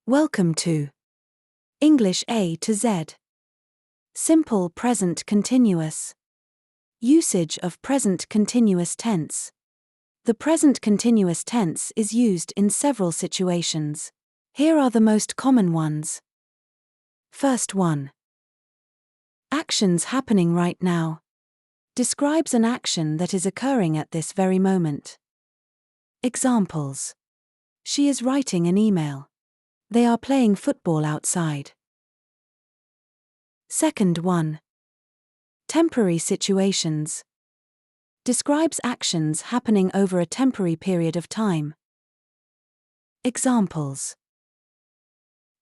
Welcome to English A to Z. Simple present continuous. Usage of present continuous tense. The present continuous tense is used in several situations. Here are the most common ones. First one. Actions happening right now. Describes an action that is occurring at this very moment. Examples. She is writing an email. They are playing football outside. Second one. Temporary situations. Describes actions happening over a temporary period of time. Examples.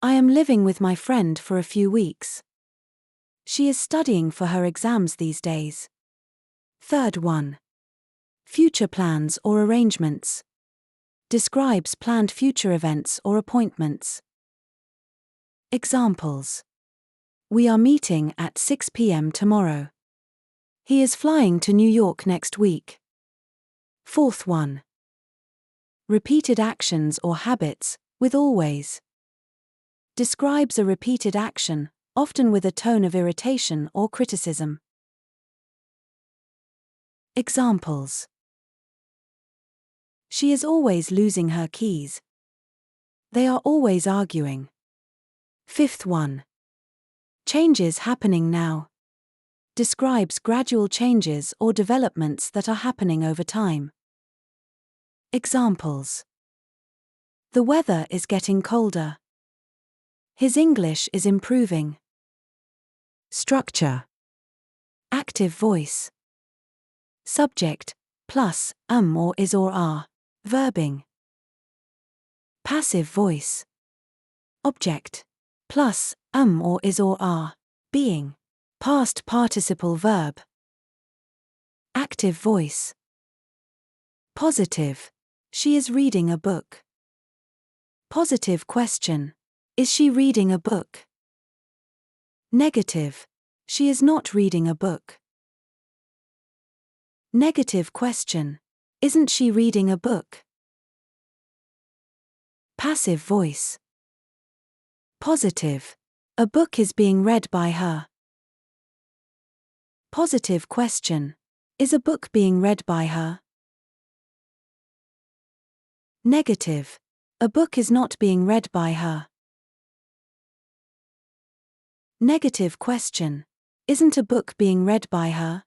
I am living with my friend for a few weeks. She is studying for her exams these days. Third one. Future plans or arrangements. Describes planned future events or appointments. Examples. We are meeting at 6 p.m. tomorrow. He is flying to New York next week. Fourth one. Repeated actions or habits, with always. Describes a repeated action, often with a tone of irritation or criticism. Examples. She is always losing her keys. They are always arguing. Fifth one. Changes happening now. Describes gradual changes or developments that are happening over time. Examples. The weather is getting colder. His English is improving. Structure. Active voice. Subject, plus, or is or are. Verbing. Passive voice. Object, plus, or is or are. Being. Past participle verb. Active voice. Positive. She is reading a book. Positive question. Is she reading a book? Negative. She is not reading a book. Negative question. Isn't she reading a book? Passive voice. Positive. A book is being read by her. Positive question. Is a book being read by her? Negative. A book is not being read by her. Negative question. Isn't a book being read by her?